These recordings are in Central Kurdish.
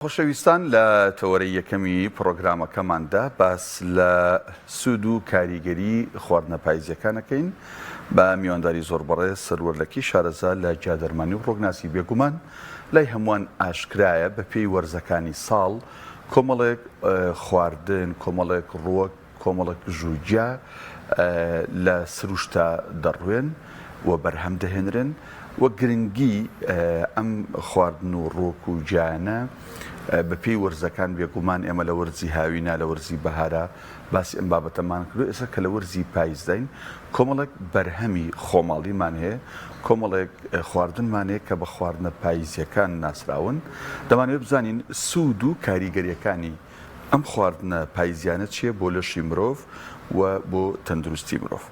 خۆشەویستان لە تەوەرەی یەکەمی پرۆگرامەکەماندا باس لە سوود و کاریگەری خواردنە پاییزیەکانەکەین بە میوانداری زۆر بەڕێز سەروەرلەکی شارەزا لە جادەرمانی و ڕۆگناسی بێگومان لای هەمووان ئاشکرایە بە پێی وەرزەکانی ساڵ کۆمەڵێک خواردن، کۆمەڵێک ڕووەک، کۆمەڵێک ژوورجیا لە سروشتا دەڕوێن و بەرهەم دەهێنرن وە گرنگی ئەم خواردن و ڕۆک و جیانە بە پێی وەرزەکان بێگومان ئێمە لە وەرزی هاوینە لە وەرزی بەهارە باسی ئەم بابەتەمان کردو. ئێستا کە لە وەرزی پاییزداین کۆمەڵێک بەرهەمی خۆماڵیمان هەیە، کۆمەڵێک خواردنمان هەیە کە بە خواردنە پاییزیەکان ناسراون. دەمانوێت بزانین سوود و کاریگەریەکانی ئەم خواردنە پاییزیانە چییە بۆ لەشی مرۆڤ و بۆ تەندروستی مرۆڤ.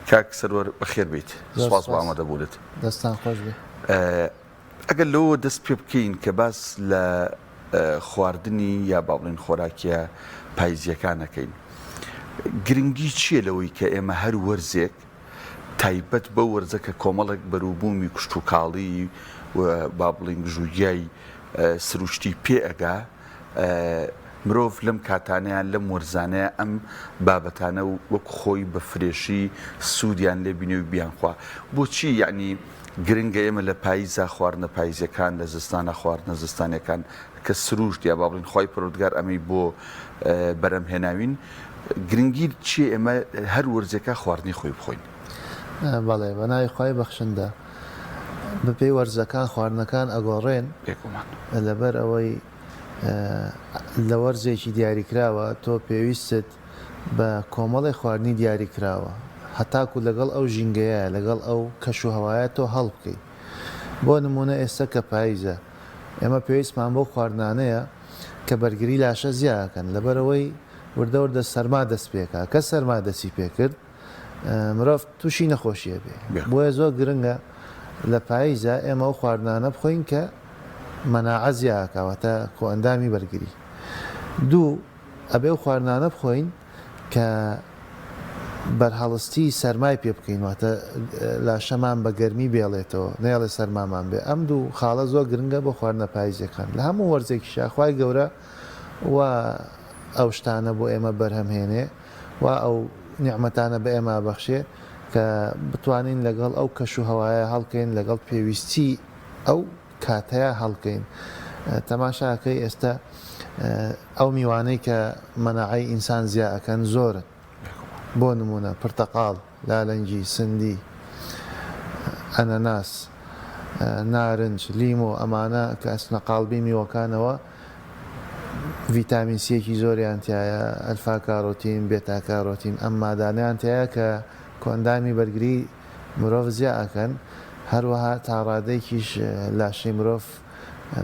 کاک سەروەر بەخێر بیت، سوپاس بۆ ئامادەبوونت. دەستان خۆش بێ. ئەگەر لەوە دەست پێ بکەین کە باس لە خواردنی یا باڵین خۆراکیە پاییزیەکانەکەین، گرنگی چییە لەوەی کە ئێمە هەر وەرزێک تایبەت بە وەرزە کە کۆمەڵێک بەرووبوومی کوشت و کاڵی و با بڵین ژووریای سروشتی پێ ئەگا مرۆڤ لەم کاتانەیان لەم وەرزانەیە ئەم بابەتانە وەک خۆی بە فرێشی سوودیان لێ بینێ و بیانخوا. بۆچی یعنی گرنگە ئێمە لە پاییزە خواردنە پاییزەکان لە زستانە خواردنە زستانەکان کە سروشت یا با بڵین خۆی پەروەردگار ئەمەی بۆ بەرەمهێناوین، گرنگی چیە ئێمە هەر وەرزێکە خواردنی خۆی بخۆین؟ بەڵێ بەناوی خۆی بەخشندە بەپێی وەرزەکان خواردنەکان ئەگۆڕێن لەبەر ئەوەی لە وەرزێکی دیاریکراوە تۆ پێویستت بە کۆمەڵی خواردنی دیاریکراوە هەتاکو لەگەڵ ئەو ژینگەیە لەگەڵ ئەو کەش و هەوایە تۆ هەڵ بکەیت. بۆ نمونە ئێستا کە پاییزە ئێمە پێویستمان بۆ خواردنانەیە کە بەرگری لاشە زیاکەن لەبەرەوەی وردە وردە سەرما دەست پێکا کە سەرما دەستی پێکرد مرۆڤ تووشی نەخۆشیە بێ. بۆیە زۆر گرنگە لە پاییزە ئێمە ئەو خواردنانە بخۆین کە مەناعە زیاکەواتە خۆئەندامی بەرگری. دوو ئەبێ و خواردنانە بخۆین کە بەرهەڵستی سەرمای پێ بکەین واتە لاشەمان بە گەرمی بێڵێتەوە نێڵێ سەرمامان بێ. ئەم دوو خاڵە زۆر گرنگە بۆ خواردنە پاییزەکان لە هەموو وەرزێکیشا خوای گەورە و ئەو شتانە بۆ ئێمە بەرهەمهێنێ و ئەو نیعمەتانە بە ئێمە بەخشێ کە بتوانین لەگەڵ ئەو کەش و هەوایە هەڵکەین لەگەڵ پێویستی ئەو کاتەیە هەڵکەین. تەماشاکەی ئێستا ئەو میوانەی کە مەناعەی ئینسان زیاکەن زۆرن، بۆ نمونە پرتەقاڵ، لالەنگی، سندی، ئەنەناس، نارنج، لیمۆ، ئەمانە کە ئەسنە قاڵبی میوەکانەوە ڤیتامین سیەکی زۆریان تایە، ئەلفا کارۆتین، بێتا کارۆتین، ئەم مادانیان تایە کە کۆندامی بەرگری مرۆڤ زیاکەن. هەروەها تاڕادێکیش لاشەی مرۆڤ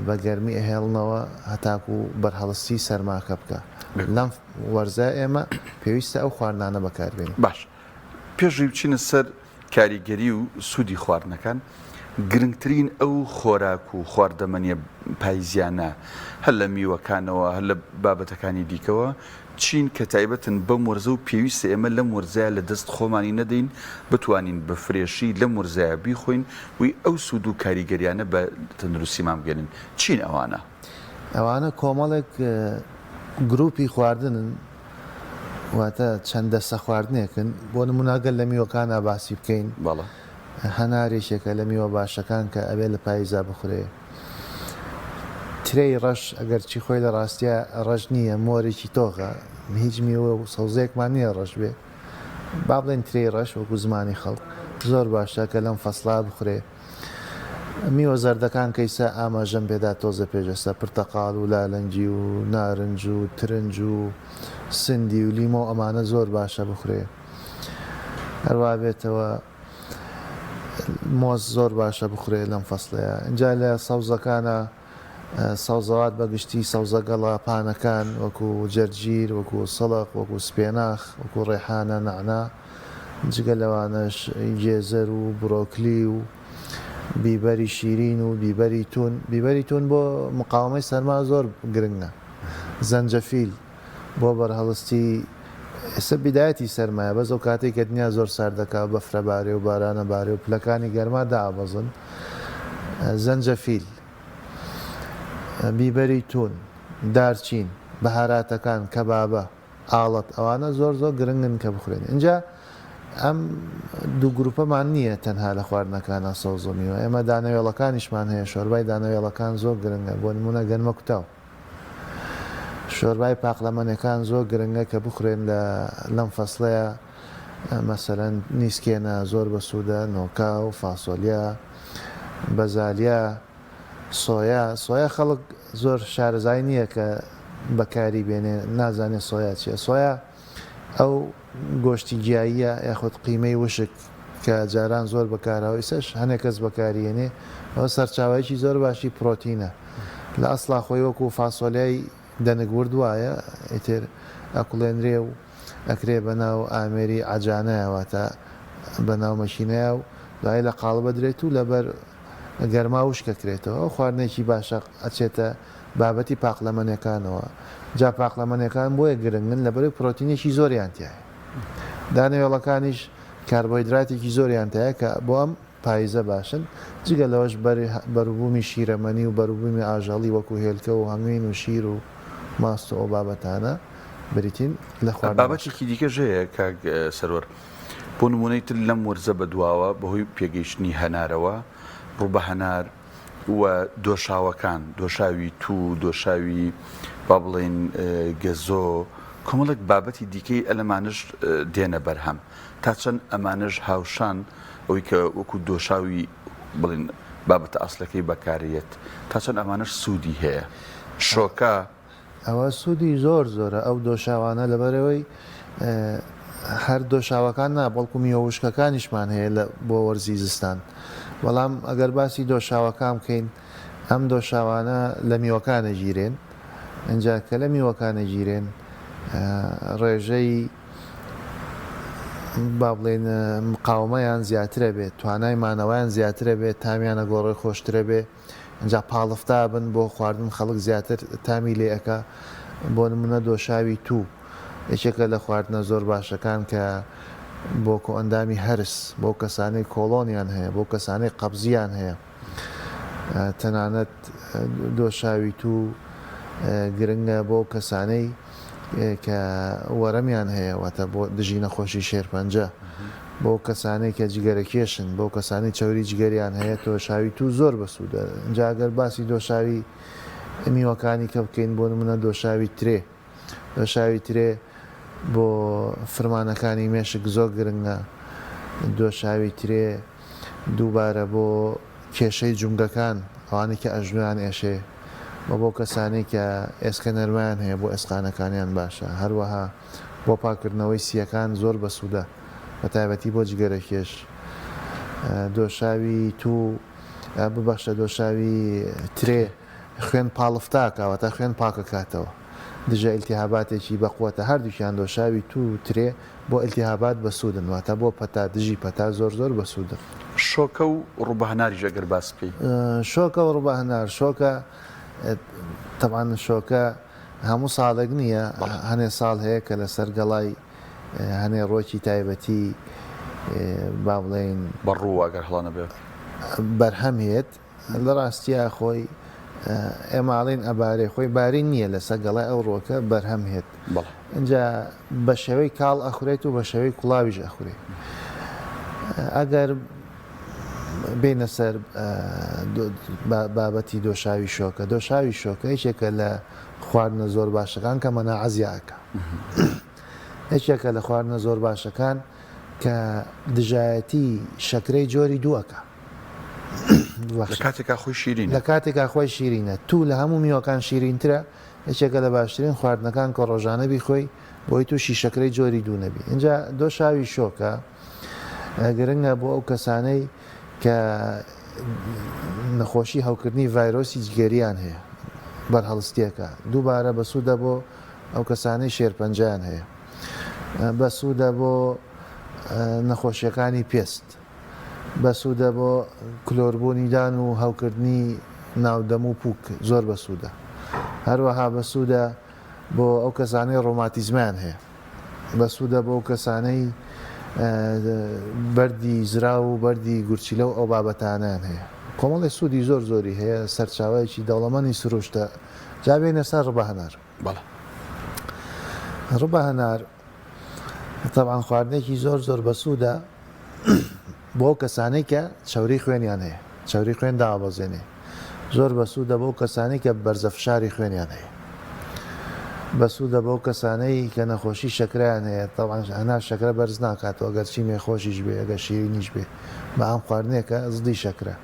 بە گەرمی ئەهێڵنەوە هەتاکو بەرهەڵستی سەرماکە بکە. لەم وەرزە ئێمە پێویستە ئەو خواردنانە بەکاربێنین. باش، پێشی بچینە سەر کاریگەری و سوودی خواردنەکان، گرنگترین ئەو خۆراک و خواردەمەنیە پاییزیانە هەر لە میوەکانەوە هەر لە بابەتەکانی دیکەوە چین کە تایبەتن بەم وەرزە و پێویستە ئێمە لەم وەرزەیە لە دەست خۆمانی نەدەین بتوانین بە فرێشی لەم وەرزەیە بیخۆین وی ئەو سوود و کاریگەریانە بە تەندروستیمان بگەنن. چین ئەوانە؟ ئەوانە کۆمەڵێک گروپی خواردنن واتە چەند دەستە خواردنێکن. بۆ نموناگەر لە میوەکانە باسی بکەین، بەڵێ هەنارێکێکە لە میوە باشەکان کە ئەبێ لە پاییزا بخورێ. ترەی ڕەش ئەگەر چی خۆی لە ڕاستیە ڕەش نییە، مۆرێکی تۆغە، هیچ میوە و سەوزەیەکمان نییە ڕەش بێ. با بڵێن ترەی ڕەش وەکو زمانی خەڵک زۆر باشە کە لەم فەسڵا بخورێ. میوە زەردەکان کەیسە ئاماژەم پێدا تۆزە پێشەستا پرتەقاڵ و لالەنجی و نارنج و ترنج و سندی و لیمۆ ئەمانە زۆر باشە بخورێ. هەروە بێتەوە مۆز زۆر باشە بخورێ لەم فەسڵەیە. اینجا لە سەوزەکانە سەوزەوات بەگشتی سەوزە گەڵاپانەکان وەکو جەرجیر، وەکو سەڵق، وەکو سپێناخ، وەکو ڕێحانە، نەعنا، جگە لەوانەش گێزەر و بڕۆکلی و بیبەری شیرین و بیبەری تون. بیبەری تون بۆ مقاومەی سەرما زۆر گرنگە. زەنجەفیل بۆ بەرهەڵستی ئێستا بیدایەتی سەرمایە بەس ئەو کاتێک کە دنیا زۆر ساردەکە بەفرە بارێ و بارانە بارێ و پلەکانی گەرما دابەزن. زەنجەفیل، بیبەری تون، دارچین بەهاراتەکان کەبابە ئاڵەت ئەوانە زۆر گرنگن کە بخورێن اینجا ئەم دوو گروپەمان نییە تەنها لە خواردنەکانە سەوزمیەوە ئێمە دانەوێڵەکانیشمان هەیە شۆربای دانەوێڵەکان زۆر گرنگە بۆ نمونە گەنمە کوتاو شۆربای پاقلەمەنەکان زۆر گرنگە کە بخورێن لەم فەسڵەیە مەسەرەن نیسکێنە زۆر بەسوودە نۆکا و فاسۆلیا بەزالیا سۆیا خەڵک زۆر شارەزای نییە کە بەکاری بێنێ نازانێت سۆیا چیە سۆیا ئەو گۆشتی گیاییە یاخود قیمەی وشک کە جاران زۆر بەکارەوەی سەش هەنێک کەس بەکارێنێ ئەوە سەرچاوایکی زۆر باشی پرۆتینە لە ئەسڵا خۆی وەکو فاسۆلیای دەنگ وردوایە ئیتر ئەکوڵێنرێ و ئەکرێ بەناو ئامێری ئاجانایەواتە بەناو مەشینەیە و دوای لە قاڵبە درێت و لەبەر گەرما وشکەکرێتەوە ئەو خواردنێکی باشە ئەچێتە بابەتی پاقلەمەنەکانەوە جا پاقلەمەنەکان بۆیە گرنگن لەبەر پرۆتینێکی زۆریان تایە دانەوێڵەکانیش کاربۆیدراتێکی زۆریان تایە کە بۆ ئەم پاییزە باشن جگە لەوەش بەروبوومی شیرەمەنی و بەروبوومی ئاژەڵی وەکو هێلکە و هەموین و شیر و ماست و ئەو بابەتانە بریتین لە خوارد بابەتێکی دیکە ژەیە کاک سەرۆر بۆ نمونەی تر لەم وەرزە بەدواوە بەهۆی پێگەیشتنی هەنارەوە ڕووبە هەنار وە دۆشاوەکان دۆشاوی تو دۆشاوی با بڵێن گەزۆ کۆمەڵێک بابەتی دیکەی ئەلەمانش دێنە بەرهەم تا چەند ئەمانش هاوشان ئەوەی کە وەکو دۆشاوی بڵێن بابەتە ئەسلەکەی بەکارێت تا چەند ئەمانش سوودی هەیە شۆکە ئەوە سوودی زۆرە ئەو دۆشاوانە لەبەرەوەی هەر دۆشاوەکان نا بەڵکو میوەوشکەکانیشمان هەیە بۆ وەرزی زستان بەڵام ئەگەر باسی دۆشاوەکان بکەین ئەم دۆشاوانە لە میوەکانە گیرێن ئەجا کە لە میوەکانە گیرێن ڕێژەی با بڵێن مقاومەیان زیاترە بێت توانای مانەوەیان زیاترە بێت تامیانە گۆڕی خۆشترە بێ ئەجا پاڵفتا بن بۆ خواردن خەڵک زیاتر تامی لێەکە بۆ نمونە دۆشاوی تو یەکێکە لە خواردنە زۆر باشەکان کە بۆ کۆ ئەندامی هەرس بۆ کەسانەی کۆڵۆنیان هەیە بۆ کەسانەی قەبزیان هەیە تەنانەت دۆشاوی تو گرنگە بۆ کەسانەی کە وەرەمیان هەیە واتە بۆ دژی نەخۆشی شێرپەنجە بۆ کەسانەی کە جگەرەکێشن بۆ کەسانی چاوری جگەریان هەیە دۆشاوی تو زۆر بەسوودە جاگەر باسی دۆشاوی میوەکانی کە بکەین بۆ نمونە دۆشاوی ترێ بۆ فرمانەکانی مێشک زۆر گرنگە دۆشاوی ترێ دووبارە بۆ کێشەی جومگەکان ئەوانی کە ئەژنویان ئێشێ بۆ کەسانی کە ئێسکە نەرمان هەیە بۆ ئێسقانەکانیان باشە هەروەها بۆ پاکردنەوەی سیەکان زۆر بەسوودە بە تایبەتی بۆ جگەرەکێش دۆشاوی تو ببەخشە دۆشاوی ترێ خوێن پاڵفتاکەوەتە خوێن پاکەکاتەوە دژە ئیلتیهاباتێکی بەقوتە هەردووکیان دۆشاوی تو ترێ بۆ ئیلتیهابات بەسوودن واتە بۆ پەتا دژی پەتا زۆر بەسوودن شۆکە و ڕووبەهەناری ژەگەر باس بکەی شۆکە و ڕووبەهەنار شۆکە تەبان شۆکە هەموو ساڵێک نییە هەنێ ساڵ هەیە کە لەسەر گەڵای هەنێ ڕۆکی تایبەتی با بڵێن بەڕوو ئەگەر هەڵانە بێت بەرهەمێت لە ڕاستیە خۆی ئێماڵین ئەبارەی خۆی باری نییە لەسەر گەڵای ئەو ڕۆکە بەرهەم هێت اینجا بە شێوەی کاڵ ئەخورێت و بە شێوەی کوڵاویش ئەخورێت ئەگەر بینە سەر بابەتی دۆشاوی شۆکە هیچێکە لە خواردنە زۆر باشەکان کە مەناعەزیاکە هیچێکە لە خواردنە زۆر باشەکان کە دژایەتی شەکرەی جۆری دووەکە لە کاتێکا خۆی شیرینە لە کاتێکا خۆی شیرینە تو لە هەموو میوەکان شیرینترە هیچێکە لە باشترین خواردنەکان کە ڕۆژانە بیخۆی بۆی تووشی شەکرەی جۆری دوو نەبی اینجا دۆشاوی شۆکە گرنگە بۆ ئەو کەسانەی کە نەخۆشی هەوکردنی ڤایرۆسی جگەریان هەیە بەرهەڵستیەکە دووبارە بەسوودە بۆ ئەو کەسانەی شێرپەنجیان هەیە بەسوودە بۆ نەخۆشیەکانی پێست بەسوودە بۆ کلۆربوونیدان و هەوکردنی ناودەم و پووک زۆر بەسوودە هەروەها بەسوودە بۆ ئەو کەسانەی ڕۆماتیزمیان هەیە بەسوودە بۆ ئەو کەسانەی بەردی زرا و بەردی گورچیلە و ئەو بابەتانیان هەیە کۆمەڵی سوودی زۆری هەیە سەرچاوایەکی دەوڵەمەندی سروشتە جا بێنە سەر ڕبە هەنار. بەڵێ ڕبە هەنار طبعاً خواردنێکی زۆر بەسوودە بۆ کەسانەی کە چەوری خوێنیان هەیە، چەوری خوێن دابەزێنێ، زۆر بەسوودە بۆ کەسانەی کە بەرزە فشاری خوێنیان هەیە، بەسوودە بۆ کەسانەی کە نەخۆشی شەکرەیان هەیە. طبعاً هەنار شەکرە بەرز ناکاتەوە ئەگەر چی مێخۆشیش بێ، ئەگەر شیرینیش بێ، بە ئەم خواردنێکە زدی شەکرە،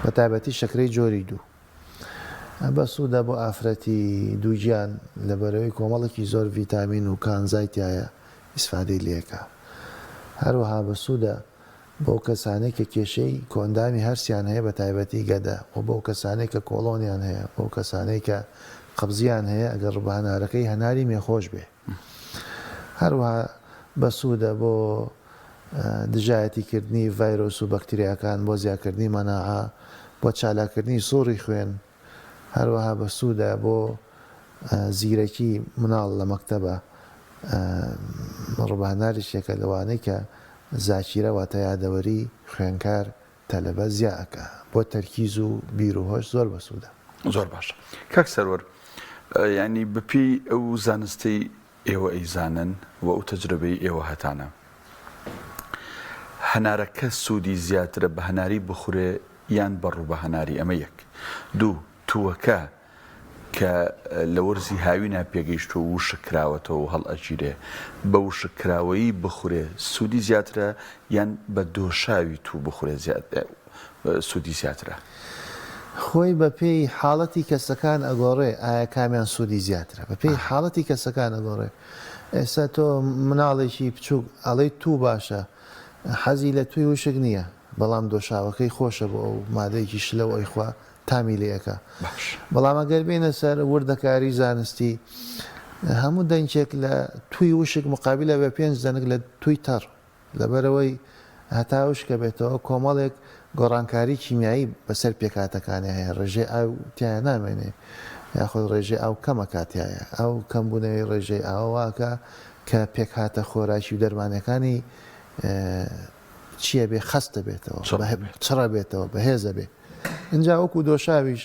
بە تایبەتی شەکرەی جۆری دوو. بەسوودە بۆ ئافرەتی دووگیان لەبەرەوەی کۆمەڵێکی زۆر ڤیتامین و کانزایتایە ئیسفادەی لێکە. هەروەها بەسوودە بۆ کەسانێک کە کێشەی کۆندامی هەرسیان هەیە بە تایبەتی گەدە، و بۆ کەسانێک کە کۆڵۆنیان هەیە، بۆ کەسانەی کە قبزیان هەیە ئەگەر ڕبە هەنارەکەی هەناری مێخۆش بێ. هەروەها بەسوودە بۆ دژایەتیکردنی ڤایرۆس و بەکتریاکان، بۆ زیادکردنی مەناعە، بۆ چالاکردنی سووڕی خوێن. هەروەها بەسوودە بۆ زیرەکی مناڵ لە مەکتەبە. ڕبە هەناریشێکە لەوانەی کە زاکیرە واتە یادەوەری خوێنکار تەلەبە زیاکە، بۆ تەرکیز و بیر و هۆش زۆر بەسوودە. زۆر باشە. کاک سەرۆر، ینی بپی ئەو زانستی ئێوە ئەیزانن و ئەو تەجربەی ئێوە هەتانە، هەنارەکە سوودی زیاترە بە هەناری بخورێ یان بە ڕووبە هەناری؟ ئەمە یەک. دوو، تووەکە کە لە وەرزی هاوینا پێگەیشتۆ و شکراوەتەوە و هەڵ ئەگیرێ، بە وشکراوەیی بخورێ سوودی زیاترە یان بە دۆشاوی تو بخورێ سوودی زیاترە؟ خۆی بە پێی حاڵەتی کەسەکان ئەگۆڕێ ئایا کامیان سوودی زیاترە، بە پێی حاڵەتی کەسەکان ئەگۆڕێ. ئێستا تۆ مناڵێکی بچووک ئەڵەی تو باشە، حەزی لە توی وشک نییە، بەڵام دۆشاوەکەی خۆشە بۆ ئەو مادەیەکی شلە و ئەیخوا تامی لەکە. بەڵام ئەگەر بێنە سەر وردەکاری زانستی، هەموو دەنجێک لە توی وشک مقابلە بە 5 دەنگ لە توی تەڕ، لەبەرەوەی هەتا وشکە بێتەوە کۆمەڵێک گۆڕانکاری کیمیایی بەسەر پێکاتەکانی هەیە، ڕێژەی ئاو تیایە نامێنێ، یاخۆ ڕێژەی ئاو کەمە کاتیایە. ئەو کەمبوونەوەی ڕێژەی ئاواکە کە پێکهاتە خۆراکی و دەرمانەکانی چییە بێ خەستە بێتەوە، چڕە بێتەوە، بەهێزە بێ. اینجا وەکو دۆشاویش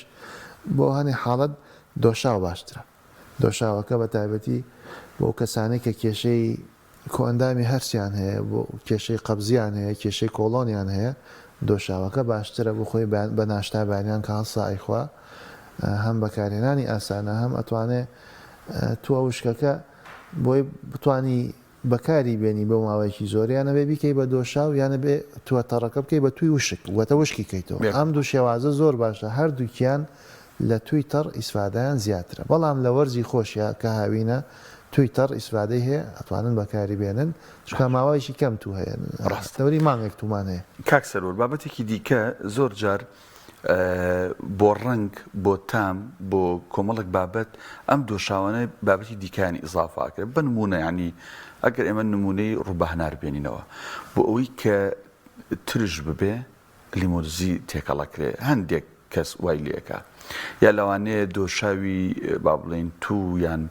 بۆ هەنێ حاڵەت دۆشاو باشترە. دۆشاوەکە بە تایبەتی بۆ کەسانێک کە کێشەی کۆئەندامی هەرسیان هەیە، بۆ کێشەی قەبزیان هەیە، کێشەی کۆڵۆنیان هەیە، دۆشاوەکە باشترە بۆ خۆی بە ناشتا بانیان کە هەڵسا ئەیخوا، هەم بەکارهێنانی ئاسانە، هەم ئەتوانێت تووە وشکەکە بۆی بتانی بەکاری بێنی بە ماوەیەکی زۆر، یانە بێ بیکەی بە دۆشاو، یانە بێ تووە تەڕەکە بکەی بە توی وشک، وەتە وشکی کەیتەوە. ئەم دوو شێوازە زۆر باشە، هەردووکیان لە توی تەڕ ئیسفادەیان زیاترە. بەڵام لە وەرزی خۆشیە کە هاوینە توی تەڕ ئیسفادەی هەیە، ئەتوانن بەکاری بێنن، چکە ماوەیەکی کەم تو هەیە، ڕاستەوەری مانگێک تومان هەیە. کاک سەرۆر، بابەتێکی دیکە زۆر جار بۆ ڕنگ، بۆ تام، بۆ کۆمەڵک بابەت ئەم دۆشاوانە بابەتی دیکانی ئیزافاکرێت. بە نمونە ینی ئەگەر ئێمە نمونەی ڕووبە هەنار بێنینەوە، بۆ ئەوەی کە ترش ببێ لیمۆزی تێکەڵەکرێ، هەندێک کەس وای لێکە، یا لەوانەیە دۆشاوی با بڵێن تو یان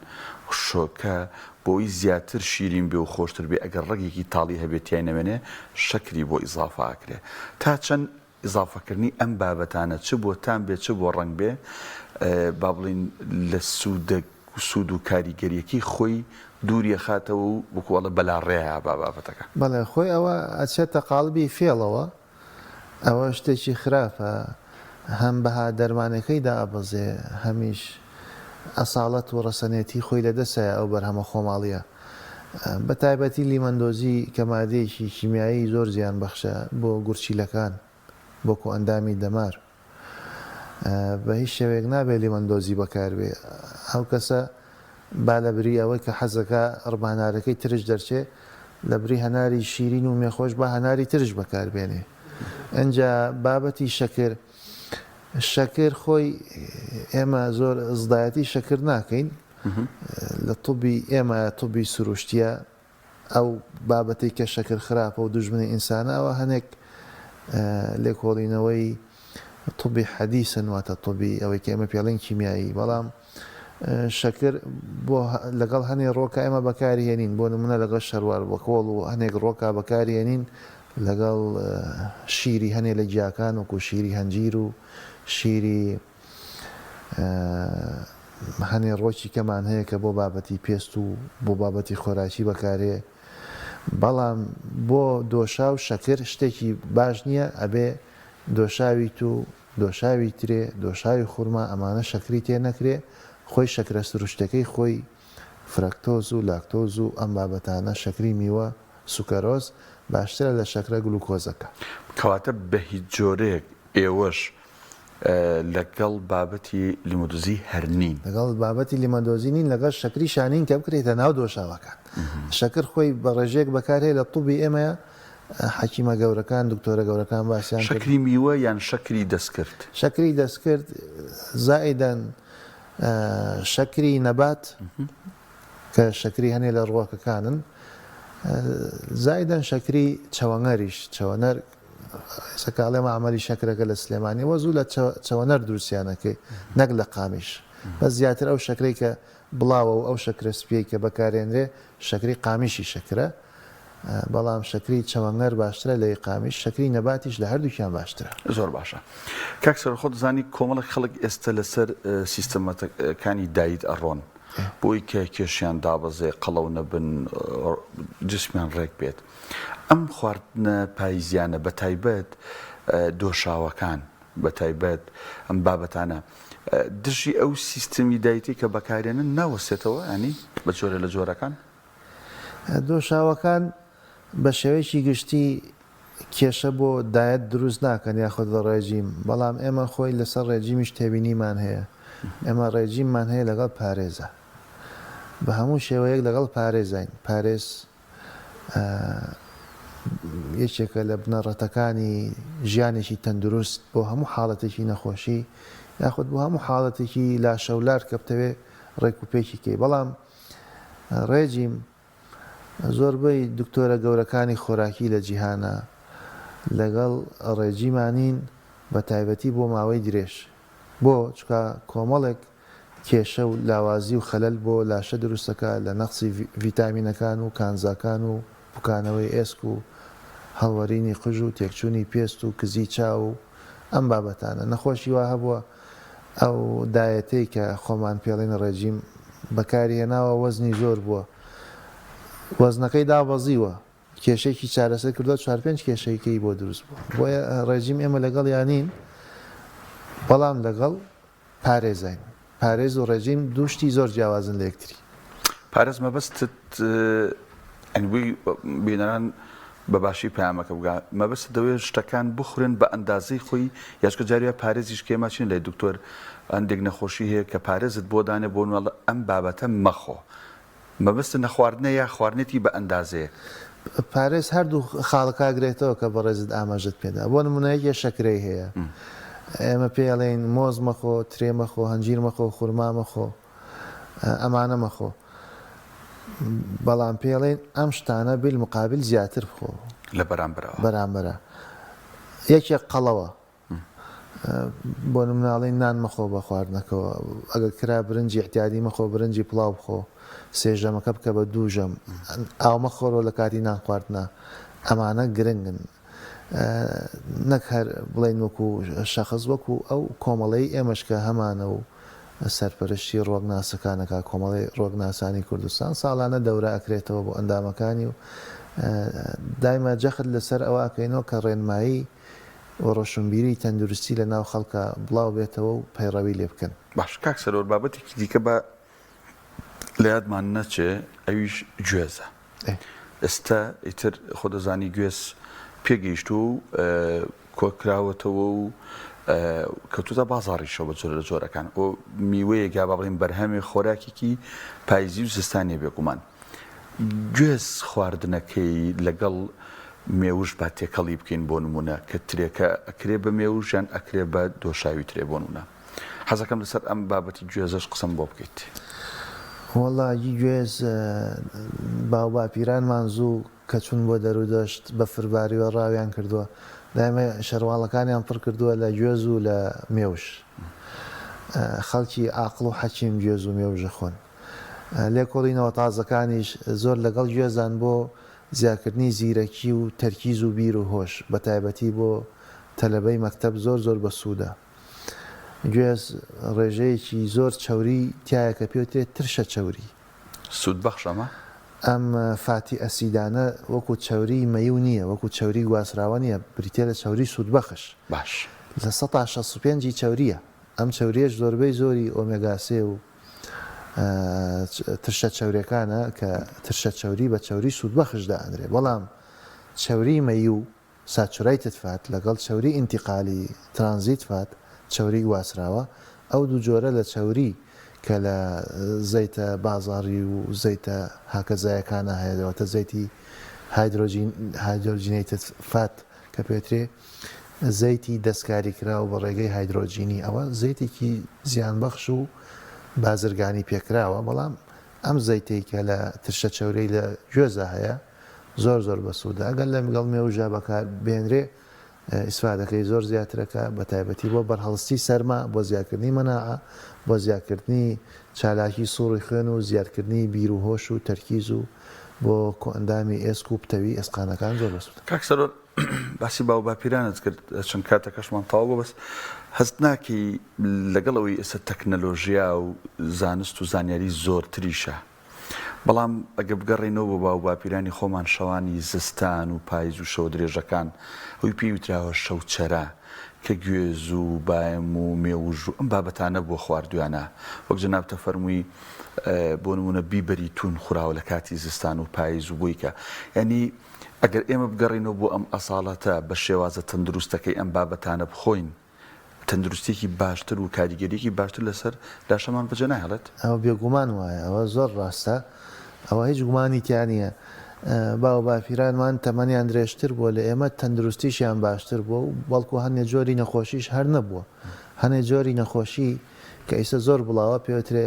شۆکە بۆی زیاتر شیرین بێ و خۆشتر بێ، ئەگەر ڕێگێکی تاڵی هەبێتیای نەمێنێ شەکری بۆ ئیزافاکرێ. تا چەند ئیزافەکردنی ئەم بابەتانە چ بۆ تام بێ چ بۆ ڕنگ بێ، با بڵین لە سوود و کاریگەریەکی خۆی دووریە خاتەوە و بکوڵە بەلاڕێە با بابەتەکە. بەڵێ خۆی ئەوە ئەچێتە قاڵبی فێڵەوە، ئەوە شتێکی خراپە، هەم بەها دەرمانەکەی دابەزێ، هەمیش ئەساڵەت و ڕەسەنێتی خۆی لەدەسەیە ئەو بەرهەمە خۆماڵیە. بە تایبەتی لیمەندۆزی کە مادەیەکی کیمیایی زۆر زیان بەخشە بۆ گورچیلەکان، بۆ کۆئەندامی دەمار. بە هیچ شێوەیەک نابێت لیمەندۆزی بەکاربێ. ئەو کەسە با لە بری ئەوەی کە حەزەکە ڕبە هەنارەکەی ترش دەرچێ، لە بری هەناری شیرین و مێخۆش بە هەناری ترش بەکاربێنێ. ئەنجا بابەتی شەکر خۆی ئێمە زۆر زدایەتی شەکر ناکەین لە توبی ئێمە، توبی سروشتیە، ئەو بابەتی کە شەکر خراپە و دوژمنی ئینسانە، ئەوە هەنێک لێکۆڵینەوەی توبی حەدیسن، واتە توبی ئەوەی کە ئێمە پێڵین کیمیایی. بەڵام شەکر بۆ لەگەڵ هەنێک ڕۆکە ئێمە بەکارهێنین، بۆ نمونە لەگەڵ شەروار بەکۆڵ و هەنێک ڕۆکە بەکارهێنین، لەگەڵ شیری هەنێ لە گیاکان وەکو شیری هەنجیر و شیری هەنێ ڕۆکی کەمان هەیە کە بۆ بابەتی پێست و بۆ بابەتی خۆراکی بەکارێ بەڵام بۆ دۆشا و شەکر شتێکی باش نییە ئەبێ دۆشاوی و دۆشاوی ترێ دۆشاوی خوورما ئەمانە شەکری تێ نەکرێ خۆی شەکرە سروشتەکەی خۆی فرەکتۆز و لاکتۆز و ئەم بابەتانە شەکری میوە سوکەرۆز باشترە لە شەکرە گلوکۆزەکە کەواتە بە هیچ جۆرەیەک ئێوەش لەگەڵ بابەتی لیمۆدۆزی هەرنین لەگەڵ بابەتی لیمەدۆزی نین لەگەڵ شەکری شانین کە بکرێتە ناو دۆشاوەکان شەکر خۆی بە ڕێژێک بەکارهەیە لە تووبی ئێمەیە حەکیمە گەورەکان دکتۆرە گەورەکان باسییان شەکری میوە یان شەکری دەستکرد شەکری دەستکرد زائیدەن شەکری نەبات کە شەکری هەنێ لە ڕۆکەکانن زائیدەن شەکری چەوەنەریش چەوەنەر سەکاڵێمە ئەمەری شەکرەکە لە سلێمانی وەزوو لە چەوەنەر دروستیانەکەی نەک لە قامیش بە زیاتر ئەو شەکرەی کە بڵاوە و ئەو شەکرە سپیەی کە بەکارێنرێ شەکری قامیشی شەکرە بەڵام شەکری چەوەنەر باشترە لە قامیش شەکری نەباتیش لە هەردووکیان باشترە زۆر باشە کاک سەرخۆ دەزانی کۆمەڵک خەڵک ئێستا لەسەر سیستەمەکانی دایت ئەڕۆن بۆی کە کێشیان دابەزێ قەڵەو نەبن جسمیان ڕێک بێت ئەم خواردنە پاییزیانە بە تایبەت دۆشاوەکان بە تایبەت ئەم بابەتانە دژی ئەو سیستەمی دایتی کە بەکارێنن ناوەسێتەوە ینی بە جۆرە لە جۆرەکان دۆشاوەکان بە شێوەیەکی گشتی کێشە بۆ دایەت دروست ناکەن یاخود لە ڕێژیم بەڵام ئێمە خۆی لەسەر ڕێژیمیش تێبینیمان هەیە ئێمە ڕێژیممان هەیە لەگەڵ پارێزە بە هەموو شێوەیەک لەگەڵ پارێزین پارێز یەکێکە لە بنەڕەتەکانی ژیانێکی تەندروست بۆ هەموو حاڵەتێکی نەخۆشی یاخود بۆ هەموو حاڵەتێکی لاشەولار کە بتەوێ ڕێکوپێکی کەی بەڵام ڕێجیم زۆربەی دکتۆرە گەورەکانی خۆراکی لە جیهانە لەگەڵ ڕێجیمانین بە تایبەتی بۆ ماوەی درێژ بۆ چکە کۆمەڵێک کێشە و لاوازی و خەلەل بۆ لاشە دروستەکە لە نەخسی ڤیتامینەکان و کانزاکان و بکانەوەی ئێسک و هەڵوەرینی قژ و تێکچوونی پێست و کزی چاو و ئەم بابەتانە نەخۆشی وا هەبووە ئەو دایەتەی کە خۆمان پێڵێن ڕێژیم بەکاری هێناوە وەزنی زۆر بووە وەزنەکەی دابەزیوە کێشێکی چارەسەر کردو 4-5 کێشەیەکەی بۆ دروست بوو بۆیە ڕێژیم ئێمە لەگەڵ یانین بەڵام لەگەڵ پارێزین پارێز و ڕێژیم دووشتی زۆر جیاوازن لە یەکتری پارێز مەبەستت ئەنوی بینەران بەباشی پامەکە بگا مەبەست دەوێت شتەکان بخورن بە ئەندازەی خۆی یاچکە جاریە پارێزیش کێماچین لە دکتۆر هەندێک نەخۆشی هەیە کە پارێزت بۆ دانێ بۆ نوڵ ئەم بابەتە مەخۆ مەبەستە نەخواردنە یا خواردنێتی بە ئەندازەیە پارێز هەردوو خاڵکاگرێتەوە کە بە ڕێزت ئاماژت پێدا بۆ نمونەیەکێ شەکرەی هەیە ئێمە پێڵێن مۆز مەخۆ ترێ مەخۆ هەنجیر مەخۆ خورما مەخۆ ئەمانە مەخۆ بەڵام پێڵێن ئەم شتانە بیل مقابل زیاتر بخۆ لە بەرامبەرە یەکێک قەڵەوە بۆ نموناڵی نان مەخۆ بە خواردنەکەەوە ئەگەر کرا برنجی احتیادی مەخۆ برنجی پڵاو بخۆ سێژەمەکە بکە بە دووژەم ئاو مەخۆرەوە لە کاتی نان خواردنە ئەمانە گرنگن نەک هەر بڵێن وەکو شەخص وەکو ئەو کۆمەڵەی ئێمەشکە هەمانە و سەرپەرشتی ڕۆگناسەکانەکە کۆمەڵی ڕۆگناسانی کوردستان ساڵانە دەورە ئەکرێتەوە بۆ ئەندامەکانی و دایمە جەخت لەسەر ئەوە ئەکەینەوە کە ڕێنمایی و ڕۆشنبیری تەندروستی لە ناو خەڵکە بڵاو بێتەوە و پەیڕەوی لێ بکەن باش کاک سەرۆر بابەتێکی دیکە بە لە یادمان نەچێ ئەویش گوێزە ئێستا ئیتر خۆ دەزانی گوێز پێگەیشت و کۆکراوەتەوە و کەوتوتە بازاڕیشەوە بە جۆرە لە جۆرەکان ئەو میوەیەکیا با بڵین بەرهەمێ خۆراکێکی پاییزی و زستانی بێگومان گوێز خواردنەکەی لەگەڵ مێوش با تێکەڵی بکەین بۆ نمونە کە ترێکە ئەکرێ بە مێوژیان ئەکرێ بە دۆشاوی ترێ بۆ نمونە حەزەکەم لەسەر ئەم بابەتی گوێزەش قسەم بۆ بکەیت وەڵی گوێز باو باپیرانمان زوو کە چوون بۆ دەرودەشت بە فرباریوە ڕاویان کردووە دایمە شەرواڵەکانیان پڕ کردووە لە گوێز و لە مێوش خەڵکی ئاقڵ و حەکیم گوێز و مێوژە خۆن لێ کۆڵینەوە تازەکانیش زۆر لەگەڵ گوێزان بۆ زیادکردنی زیرەکی و تەرکیز و بیر و هۆش بە تایبەتی بۆ تەلەبەی مەکتەب زۆر بە سوودە گوێز ڕێژەیەکی زۆر چەوری تایە کە پێوترێت ترشە چەوری. سوود بەخشەمە ئەم فاتی ئەسیدانە وەکو چەوری مەیو نییە، وەکو چەوری گواسراوە نیە، بریتێ لە چەوری سوودبەخش. باش لە 165 چەوریە. ئەم چەوریەش زۆربەی زۆری ئۆمێگاسێ و ترشە چەورەکانە کە ترشە چەوری بە چەوری سوودبەخشدا ئەندرێ. بەڵام چەوری مەیو ساتورایتد فات لەگەڵ چەوری ئینتیقالی ترانزیت فات چەوری گواسراوە، ئەو دوو جۆرە لە چەوری کە لە زەیتە بازاڕی و زەیتە هاکەزایەکانە هەیەدەوەتە زەیتی هایدرۆجینەیتد فات کە پێترێ زەیتی دەستکاری کراوە بە ڕێگەی هایدرۆجینی، ئەوە زەیتێکی زیانبەخش و بازرگانی پێکراوە. بەڵام ئەم زەیتەی کە لە ترشە چەورەی لە گوێزە هەیە زۆر زۆر بەسوودە، ئەگەر لە لەگەڵ مێوژە بەکار بێنرێ ئیسفادەکەی زۆر زیاترەکە، بە تایبەتی بۆ بەرهەڵستی سەرما، بۆ زیادکردنی مەناعە، بۆ زیادکردنی چالاکی سوڕی خوێن و زیادکردنی بیر و هۆش و تەرکیز و بۆ ئەندامی ئێسک و پتەوی ئێسقانەکان زۆر بەسوودە. کاک سەرۆر باسی باو باپیرانت کرد چەند کاتەکەشمان تەواو بوو، بەس هەست ناکەی لەگەڵەوەی ئێستا تەکنەلۆژیا و زانست و زانیاری زۆرتریشە، بەڵام ئەگە بگەڕێنەوە بۆ باو باپیرانی خۆمان شەوانی زستان و پاییز و شەو درێژەکان ئەوی پێی وتراوە شەوچەرە کە گوێز و بایم و مێوژ و ئەم بابەتانە بۆ خواردویانە، وەک جەناب تەفەرمووی بۆ نمونە بیبەری تون خوراوە لە کاتی زستان و پاییز و بوویکە. یعنی ئەگەر ئێمە بگەڕێنەوە بۆ ئەم ئەساڵەتە بە شێوازە تەندروستەکەی ئەم بابەتانە بخۆین، تەندروستێکی باشتر و کاریگەریەکی باشتر لەسەر لاشەمان بەجێ ناهێڵێت. ئەوە بێگومان وایە، ئەوە زۆر ڕاستە، ئەوە هیچ گومانی تیان نییە. باو باپیرانمان تەمەنیان درێژتر بووە لە ئێمە، تەندروستیشیان باشتر بووە و بەڵکو هەندێک جۆری نەخۆشیش هەر نەبووە. هەندێک جۆری نەخۆشی کە ئێستا زۆر بڵاوە پێوترێ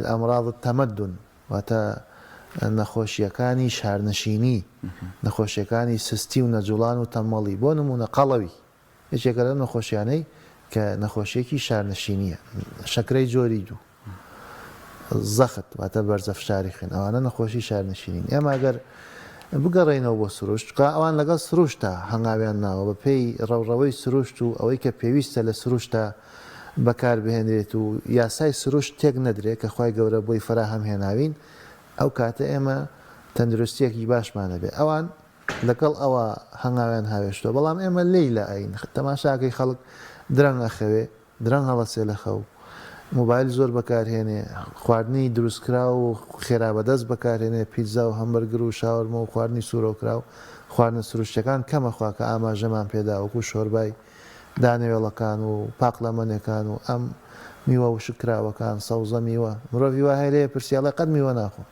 ئەمراض تەمەدون، واتە نەخۆشیەکانی شارنشینی، نەخۆشیەکانی سستی و نەجوڵان و تەمەڵی. بۆ نمونە قەڵەوی یەکێکە لە نەخۆشیانەی کە نەخۆشیەکی شارنشینیە، شەکرەی جۆری دوو، زەخت واتە بەرزەفشاری خوێن، ئەوانە نەخۆشی شارنشینین. ئێمە ئەگەر بگەڕێنەوە بۆ سروشت، ئەوان لەگەڵ سروشتە هەنگاویان ناوە بە پێی ڕەوڕەوەی سروشت و ئەوەی کە پێویستە لە سروشتە بەکار بهێنرێت و یاسای سروشت تێک نەدرێت کە خوای گەورە بۆی فراهەم هێناوین، ئەو کاتە ئێمە تەندروستیەکی باشمانە بێ. ئەوان لەگەڵ ئەوە هەنگاویان هاوێشتەوە، بەڵام ئێمە لێی لە ئاین تەماشاکەی خەڵک درەنگ ئەخەوێ، درەنگ هەڵەسێ لە خەو، موبایل زۆر بەکارهێنێ، خواردنی دروستکرا و خێرا بەدەست بەکارهێنێ، پیتزا و هەمبەرگر و شاوەرمە و خواردنی سوورۆکرا و خواردنە سروشتەکان کەمەخوا کە ئاماژەمان پێدا، وەکو شۆربای دانەوێڵەکان و پاقلەمەنەکان و ئەم میوە و شکراوەکان، سەوزە میوە. مرۆڤی وا هەیە پرسیاڵە قەت میوە ناخۆ،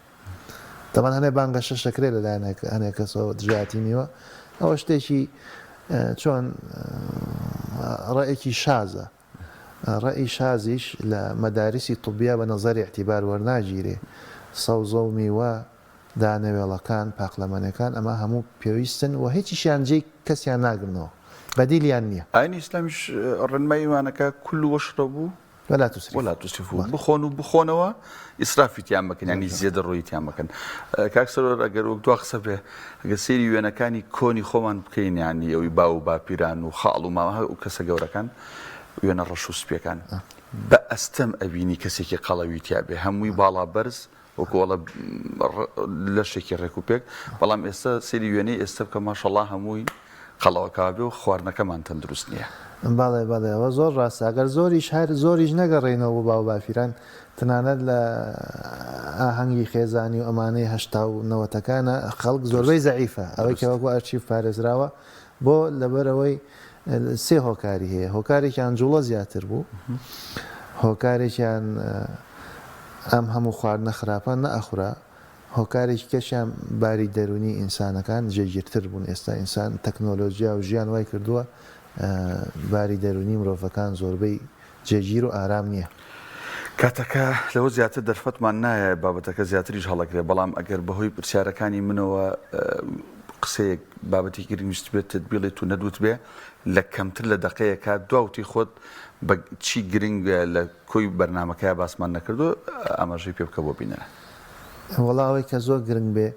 تەمان هەنێ بانگەشە شەکرێ لەلایەن هەنێک کەسەوە دژاتی میوە. ئەوە شتێکی چۆن ڕێیەکی شازە، ڕێی شازیش لە مەدارسی طبیا بە نەزەری اعتیبار وەرناگیرێ. سەوزە و میوە، دانەوێڵەکان، پاقلەمەنەکان، ئەمە هەموو پێویستن و هیچیشیان جێی کەسیان ناگرنەوە، بەدیلیان نییە. ئاینی ئیسلامیش ڕێنماییمانەکە کول وەشرە بوو ولا تسرفوا بخۆن و بخۆنەوە ئیسرافیتیان مەکەن، ینی زیێدە ڕۆیتیان مەکەن. کاک سەرۆر ئەگەر وەک دوا قسە بێ، ئەگەر سەیری وێنەکانی کۆنی خۆمان بکەین، ینی ئەوی باو و باپیران و خاڵ و ماوە و کەسە گەورەکان وێنە ڕەش و سپیەکان بە ئەستەم ئەبینی کەسێکی قەڵەوی تیا بێ، هەمووی باڵا بەرز وەکوڵە لەشێکی ڕێکوپێک. بەڵام ئێستا سەیری وێنەی ئێستا بکە ماشەڵڵا هەمووی قەڵەوەکا بێ و خواردنەکەمان تەندروست نییە. باڵێ باڵێ ئەوە زۆر ڕاستە. ئەگەر زۆریش هەر زۆریش نەگەڕێنەوە بۆ باو باپیران، تەنانەت لە ئاهەنگی خێزانی و ئەمانەی هەشتا و نەوەتەکانە خەڵک زۆربەی زەعیفە، ئەوەی کە وەکو ئەرچیف پارێزراوە بۆ لەبەرەوەی سێ هۆکاری هەیە. هۆکارێکیان جوڵە زیاتر بوو، هۆکارێکیان ئەم هەموو خواردنە خراپان نەئەخورا، هۆکارێکی کەشیان باری دەرونی ئینسانەکان جێگیرتر بوون. ئێستا ئینسان تەکنۆلۆژیا و ژیان وای کردووە باری دەرونی مرۆڤەکان زۆربەی جێگیر و ئارام نییە. کاتەکە لەوە زیاتر دەرفەتمان نایە بابەتەکە زیاتریش هەڵەگرێ، بەڵام ئەگەر بەهۆی پرسیارەکانی منەوە قسەیەک بابەتی گرنگویست بێت تدبیڵێت و نەدوت بێ لە کەمتر لە دەقەیەکە دواوتی خۆت بە چی گرنگە لە کۆی بەرنامەکەی باسمان نەکردو ئاماژەی پێ بکە بۆ بینەرە. وەڵاوی کە زۆر گرنگ بێ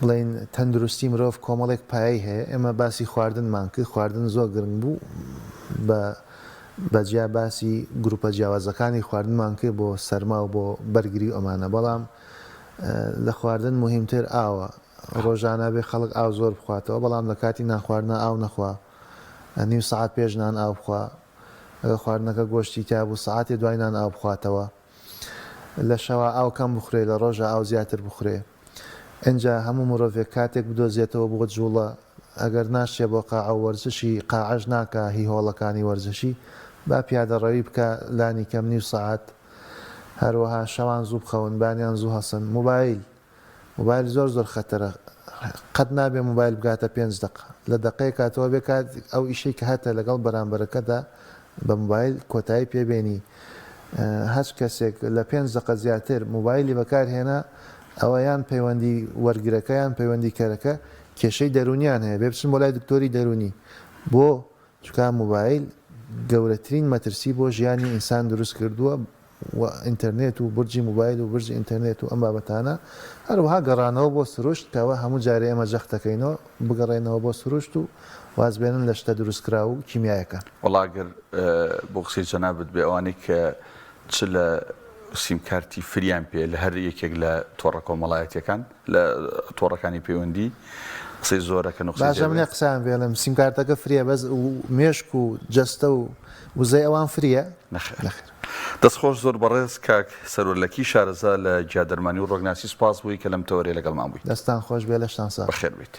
بڵین تەندروستی مرۆڤ کۆمەڵێک پایی هەیە. ئێمە باسی خواردنمان کرد، خواردن زۆر گرنگ بوو بە بەجیا باسی گروپە جیاوازەکانی خواردنمان کرد بۆ سەرما و بۆ بەرگری ئەمانە بەڵام لە خواردن مهمتر ئاوە ڕۆژانە بێ خەڵک ئاو زۆر بخواتەوە بەڵام لە کاتی نانخواردنە ئاو نەخوا نیم سعات پێش نان ئاو بخوا ئەگە خواردنەکە گۆشتی تا بوو سعاتێ دوای نان ئاو بخواتەوە لە شەوە ئاو کەم بخورێ لە ڕۆژە ئاو زیاتر بخورێ ئەجا هەموو مرۆڤێک کاتێک بدۆزێتەوە بۆ جوڵە ئەگەر ناشتێ بۆ قاع وەرزشی قاعش ناکە هی هۆڵەکانی وەرزشی با پیادەڕەوی بکە لانی کەم نیم سعات هەروەها شەوان زوو بخەون بانیان زوو هەسن موبایل زۆر خەتەرە قەت نابێ موبایل بگاتە 5 دقه لە دقەیە کاتەوە بێ کات ئەو ئیشەی کە هەتە لەگەڵ بەرامبەرەکەدا بە موبایل کۆتایی پێبێنی هەچ کەسێک لە 5 دقه زیاتر موبایلی بەکارهێنا ئەوە یان پەیوەندی وەرگرەکە یان پەیوەندی کەرەکە کێشەی دەرونیان هەیە بێ بچن بۆ لای دکتۆری دەرونی بۆ چکە موبایل گەورەترین مەترسی بۆ ژیانی ئینسان دروست کردووە و ئینتەرنێت و برجی موبایل و برجی ئینتەرنێت و ئەم بابەتانە هەروەها گەڕانەوە بۆ سروشت کەوە هەموو جارێ ئێمە جەختەکەینەوە بگەڕێنەوە بۆ سروشت و وازبێنن لە شتە دروستکرا و کیمیایەکە وڵاگەر بۆ قسەی جەنابەت بێ ئەوانەی کە چ لە سیمکارتی فریان پێ لە هەر یەکێک لە تۆڕە کۆمەڵایەتیەکان لە تۆڕەکانی پەیوەندی قسەی زۆرەکە باشە منێ قسان بێ لەم سیمکارتەکە فریە بەس مێشک و جەستە و وزەی ئەوان فریە نەخێر دەستخۆش زۆر بەڕێز کاک سەرۆرلەکی شارەزا لە جیادەرمانی و ڕۆگناسی سوپاس بووی کە لەم تەوەرێ لەگەڵمان بووی دەستان خۆش بێ لەشتان سا بەخێر بیت